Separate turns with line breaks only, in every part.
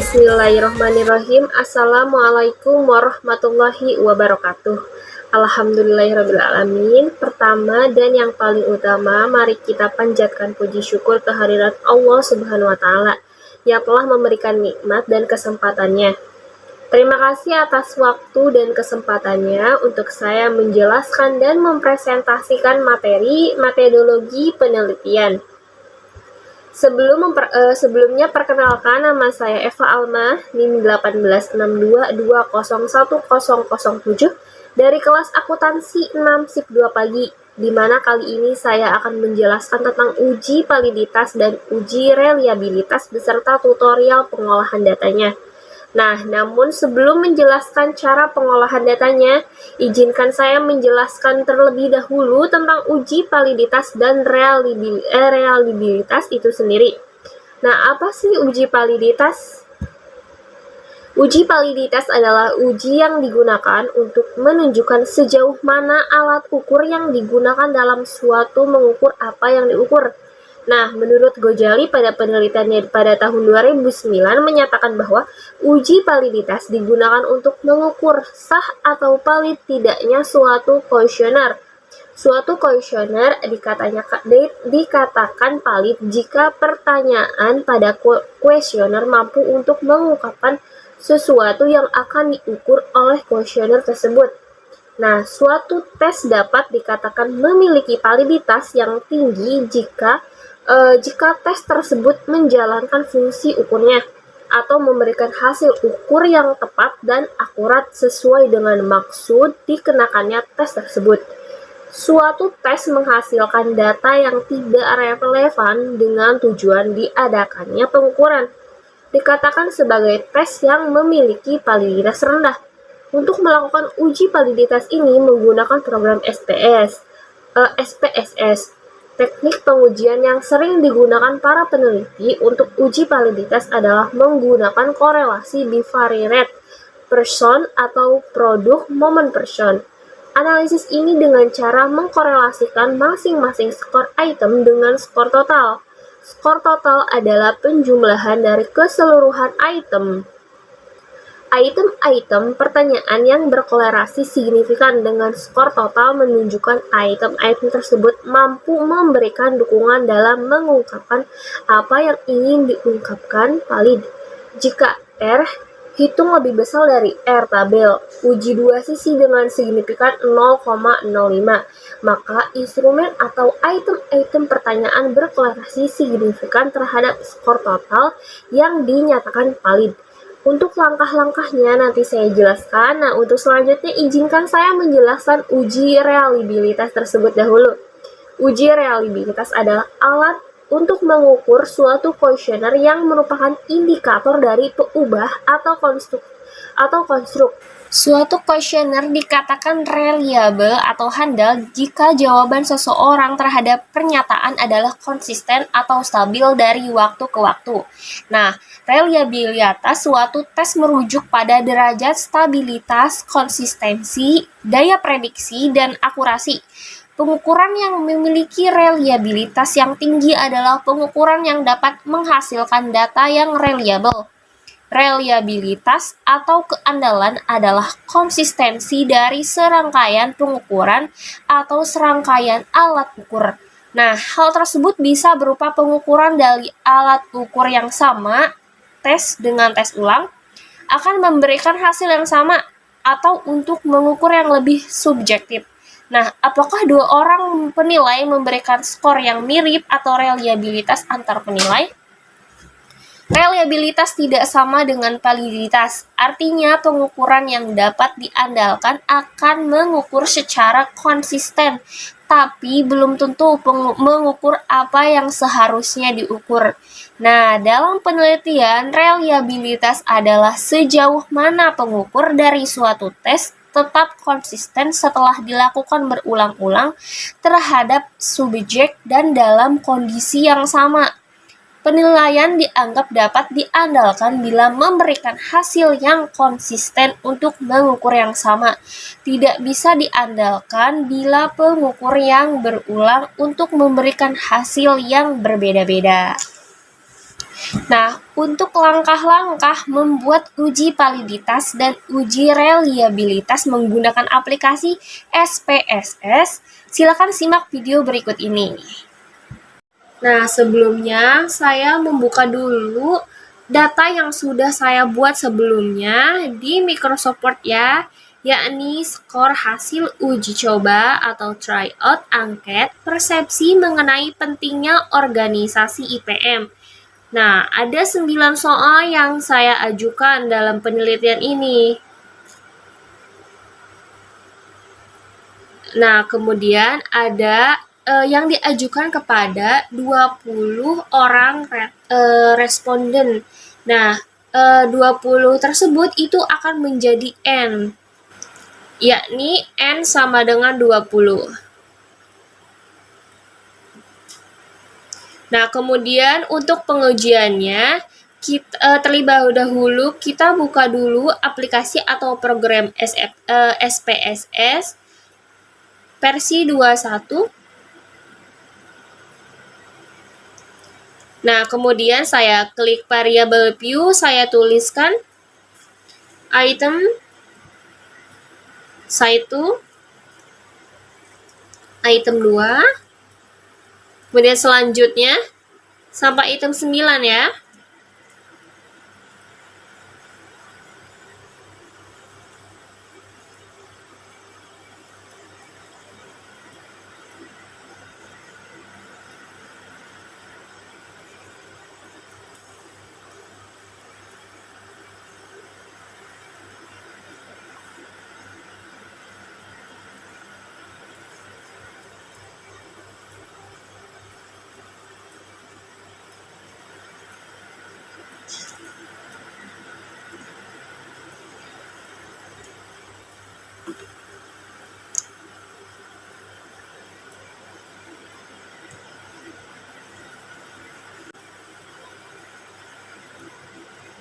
Bismillahirrahmanirrahim. Assalamualaikum warahmatullahi wabarakatuh. Alhamdulillahirrahmanirrahim. Pertama dan yang paling utama, mari kita panjatkan puji syukur kehadirat Allah Subhanahu wa Ta'ala yang telah memberikan nikmat dan kesempatannya. Terima kasih atas waktu dan kesempatannya untuk saya menjelaskan dan mempresentasikan materi metodologi penelitian. Sebelumnya perkenalkan, nama saya Eva Alma, NIM 1862201007 dari kelas akuntansi 6 SIP 2 pagi, di mana kali ini saya akan menjelaskan tentang uji validitas dan uji reliabilitas beserta tutorial pengolahan datanya. Nah, namun sebelum menjelaskan cara pengolahan datanya, izinkan saya menjelaskan terlebih dahulu tentang uji validitas dan reliabilitas itu sendiri. Nah, apa sih uji validitas? Uji validitas adalah uji yang digunakan untuk menunjukkan sejauh mana alat ukur yang digunakan dalam suatu mengukur apa yang diukur. Nah, menurut Ghazali pada penelitiannya pada tahun 2009 menyatakan bahwa uji validitas digunakan untuk mengukur sah atau valid tidaknya suatu kuesioner. Suatu kuesioner dikatakan valid jika pertanyaan pada kuesioner mampu untuk mengungkapkan sesuatu yang akan diukur oleh kuesioner tersebut. Nah, suatu tes dapat dikatakan memiliki validitas yang tinggi jika tes tersebut menjalankan fungsi ukurnya atau memberikan hasil ukur yang tepat dan akurat sesuai dengan maksud dikenakannya tes tersebut. Suatu tes menghasilkan data yang tidak relevan dengan tujuan diadakannya pengukuran, dikatakan sebagai tes yang memiliki validitas rendah. Untuk melakukan uji validitas ini menggunakan program SPSS. Teknik pengujian yang sering digunakan para peneliti untuk uji validitas adalah menggunakan korelasi bivariate person atau produk moment person. Analisis ini dengan cara mengkorelasikan masing-masing skor item dengan skor total. Skor total adalah penjumlahan dari keseluruhan item. Item-item pertanyaan yang berkorelasi signifikan dengan skor total menunjukkan item-item tersebut mampu memberikan dukungan dalam mengungkapkan apa yang ingin diungkapkan valid. Jika R hitung lebih besar dari R tabel uji dua sisi dengan signifikan 0,05, maka instrumen atau item-item pertanyaan berkorelasi signifikan terhadap skor total yang dinyatakan valid. Untuk langkah-langkahnya nanti saya jelaskan. Nah, untuk selanjutnya izinkan saya menjelaskan uji reliabilitas tersebut dahulu. Uji reliabilitas adalah alat untuk mengukur suatu kuesioner yang merupakan indikator dari peubah atau konstruk. Suatu kuesioner dikatakan reliable atau handal jika jawaban seseorang terhadap pernyataan adalah konsisten atau stabil dari waktu ke waktu. Nah, reliabilitas suatu tes merujuk pada derajat stabilitas, konsistensi, daya prediksi, dan akurasi. Pengukuran yang memiliki reliabilitas yang tinggi adalah pengukuran yang dapat menghasilkan data yang reliable. Reliabilitas atau keandalan adalah konsistensi dari serangkaian pengukuran atau serangkaian alat ukur. Nah, hal tersebut bisa berupa pengukuran dari alat ukur yang sama, tes dengan tes ulang, akan memberikan hasil yang sama, atau untuk mengukur yang lebih subjektif. Nah, apakah dua orang penilai memberikan skor yang mirip atau reliabilitas antar penilai? Reliabilitas tidak sama dengan validitas, artinya pengukuran yang dapat diandalkan akan mengukur secara konsisten, tapi belum tentu mengukur apa yang seharusnya diukur. Nah, dalam penelitian, reliabilitas adalah sejauh mana pengukur dari suatu tes tetap konsisten setelah dilakukan berulang-ulang terhadap subjek dan dalam kondisi yang sama. Penilaian dianggap dapat diandalkan bila memberikan hasil yang konsisten untuk mengukur yang sama. Tidak bisa diandalkan bila pengukur yang berulang untuk memberikan hasil yang berbeda-beda. Nah, untuk langkah-langkah membuat uji validitas dan uji reliabilitas menggunakan aplikasi SPSS, silakan simak video berikut ini. Nah, sebelumnya saya membuka dulu data yang sudah saya buat sebelumnya di Microsoft Word ya, yakni skor hasil uji coba atau tryout angket persepsi mengenai pentingnya organisasi IPM. Nah, ada 9 soal yang saya ajukan dalam penelitian ini. Nah, kemudian ada yang diajukan kepada 20 orang responden. Nah, 20 tersebut itu akan menjadi N, yakni N sama dengan 20. Nah, kemudian untuk pengujiannya, terlebih dahulu kita buka dulu aplikasi atau program SPSS versi 21. Nah, kemudian saya klik variable view, saya tuliskan item site 2, item 2, kemudian selanjutnya sampai item 9 ya.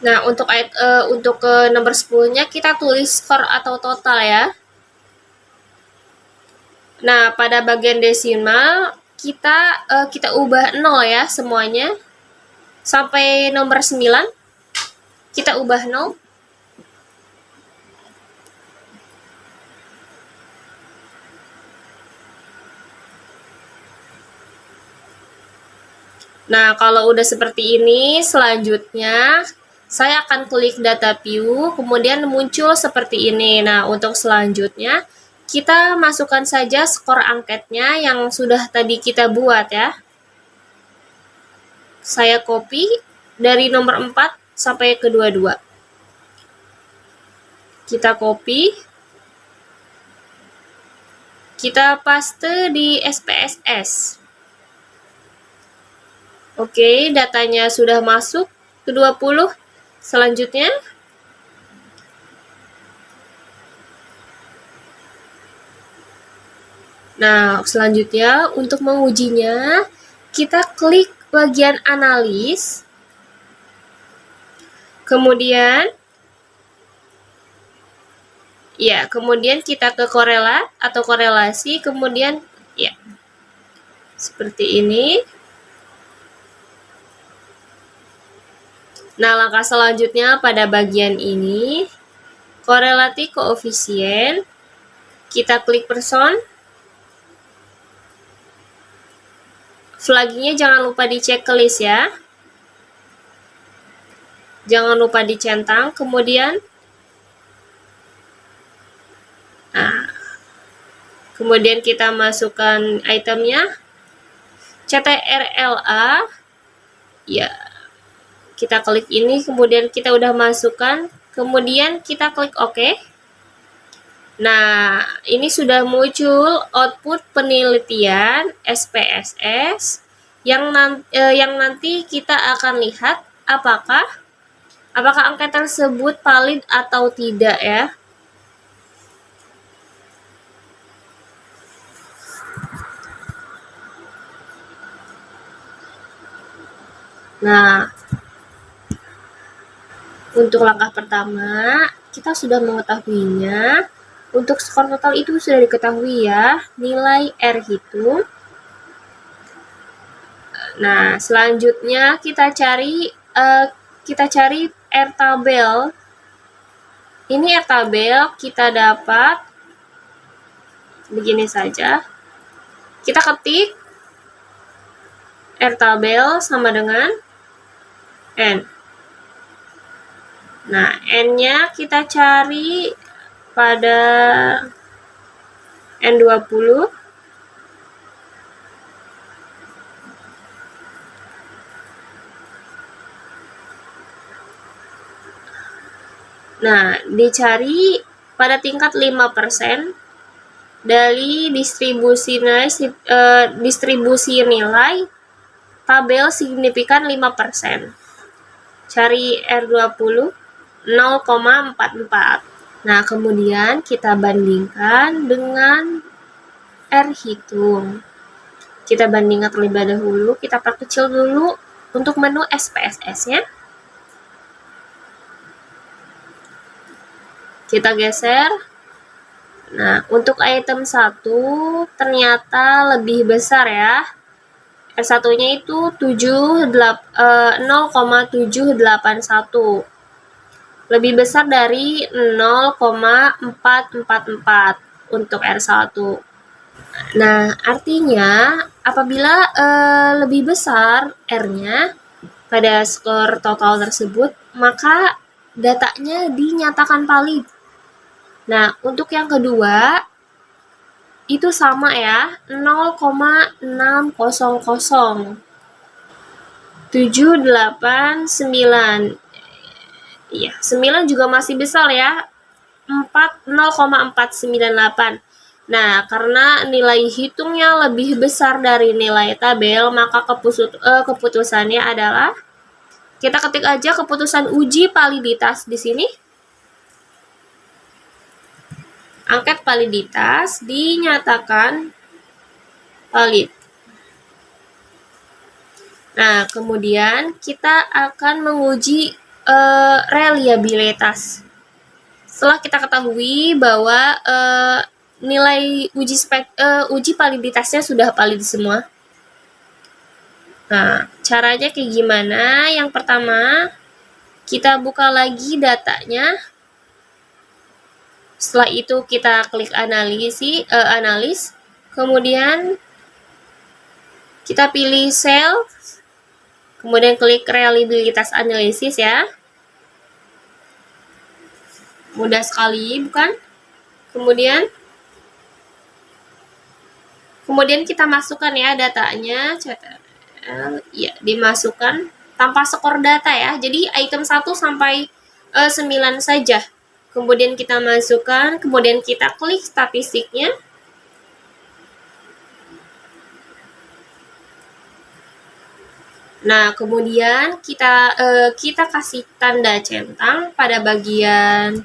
Nah, untuk nomor 10-nya kita tulis skor atau total ya. Nah, pada bagian desimal kita ubah 0 ya semuanya. Sampai nomor 9 kita ubah 0. Nah, kalau udah seperti ini, selanjutnya saya akan klik data view, kemudian muncul seperti ini. Nah, untuk selanjutnya, kita masukkan saja skor angketnya yang sudah tadi kita buat ya. Saya copy dari nomor 4 sampai ke 22. Kita copy. Kita paste di SPSS. Oke, datanya sudah masuk ke 20. Selanjutnya, untuk mengujinya, kita klik bagian analis, kemudian kita ke korelat atau korelasi, kemudian ya seperti ini. Nah, langkah selanjutnya pada bagian ini, korelati koefisien, kita klik person. Flaggingnya jangan lupa di checklist ya. Jangan lupa dicentang, kemudian kita masukkan itemnya, CTRLA, ya. Kita klik ini, kemudian kita udah masukkan, kemudian kita klik OK. Nah, ini sudah muncul output penelitian SPSS yang nanti kita akan lihat apakah angket tersebut valid atau tidak ya. Nah, untuk langkah pertama, kita sudah mengetahuinya. Untuk skor total itu sudah diketahui ya, nilai R hitung. Nah, selanjutnya kita cari kita cari R tabel. Ini R tabel kita dapat begini saja. Kita ketik R tabel sama dengan N. Nah, N-nya kita cari pada N20. Nah, dicari pada tingkat 5% dari distribusi nilai tabel signifikan 5%. Cari R20 0,44. Nah, kemudian kita bandingkan dengan R hitung. Kita bandingkan terlebih dahulu, kita perkecil dulu untuk menu SPSS-nya. Kita geser. Nah, untuk item 1 ternyata lebih besar ya. R1-nya itu 0,781. Lebih besar dari 0,444 untuk R1. Nah, artinya apabila lebih besar R-nya pada skor total tersebut, maka datanya dinyatakan valid. Nah, untuk yang kedua, itu sama ya, 0,600. 789. Iya, 9 juga masih besar ya, 0,498. Nah, karena nilai hitungnya lebih besar dari nilai tabel, maka keputusannya adalah, kita ketik aja keputusan uji validitas di sini. Angket validitas dinyatakan valid. Nah, kemudian kita akan menguji reliabilitas. Setelah kita ketahui bahwa nilai uji validitasnya sudah valid semua. Nah, caranya kayak gimana? Yang pertama, kita buka lagi datanya. Setelah itu kita klik analis, kemudian kita pilih sel, kemudian klik reliabilitas analisis ya. Mudah sekali, bukan? Kemudian kita masukkan ya datanya, ya dimasukkan tanpa skor data ya. Jadi item 1 sampai 9 saja. Kemudian kita masukkan, kemudian kita klik statistiknya. Nah, kemudian kita kasih tanda centang pada bagian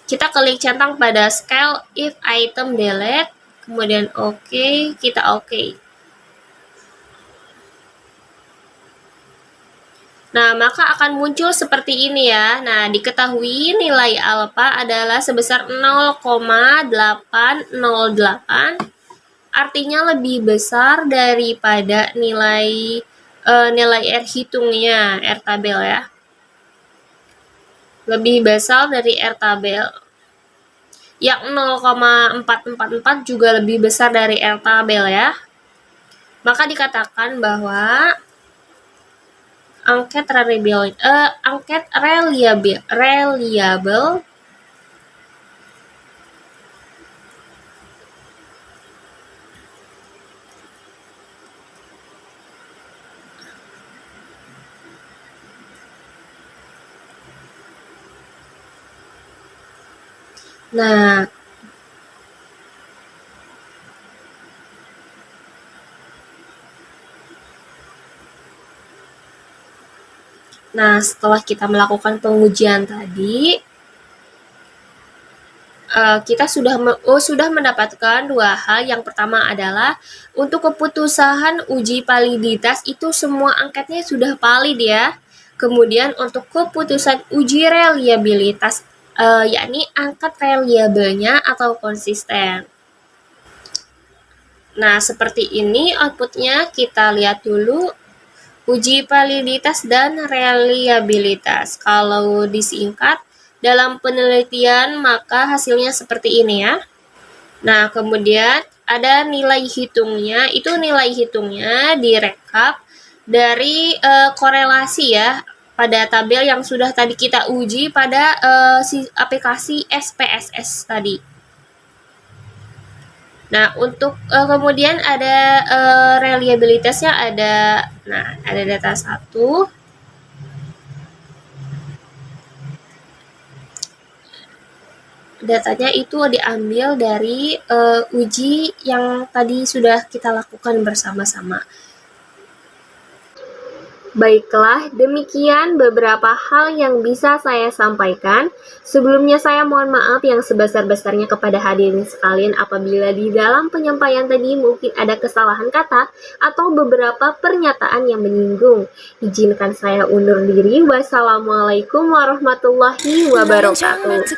kita klik centang pada scale if item delete, kemudian oke, kita oke. Nah, maka akan muncul seperti ini ya. Nah, diketahui nilai alpha adalah sebesar 0,808, artinya lebih besar daripada nilai R hitungnya, R tabel ya. Lebih besar dari R tabel. Yang 0,444 juga lebih besar dari R tabel ya. Maka dikatakan bahwa angket reliable Nah, setelah kita melakukan pengujian tadi, kita sudah mendapatkan dua hal. Yang pertama adalah untuk keputusan uji validitas itu semua angketnya sudah valid ya. Kemudian untuk keputusan uji reliabilitas, yakni angkat reliabelnya atau konsisten. Nah, seperti ini outputnya. Kita lihat dulu uji validitas dan reliabilitas. Kalau disingkat dalam penelitian maka hasilnya seperti ini ya. Nah, kemudian ada nilai hitungnya. Itu nilai hitungnya direkap dari korelasi ya pada tabel yang sudah tadi kita uji pada aplikasi SPSS tadi. Nah, untuk kemudian ada reliabilitasnya ada data 1. Datanya itu diambil dari uji yang tadi sudah kita lakukan bersama-sama. Baiklah, demikian beberapa hal yang bisa saya sampaikan. Sebelumnya saya mohon maaf yang sebesar-besarnya kepada hadirin sekalian apabila di dalam penyampaian tadi mungkin ada kesalahan kata atau beberapa pernyataan yang menyinggung. Izinkan saya undur diri. Wassalamualaikum warahmatullahi wabarakatuh.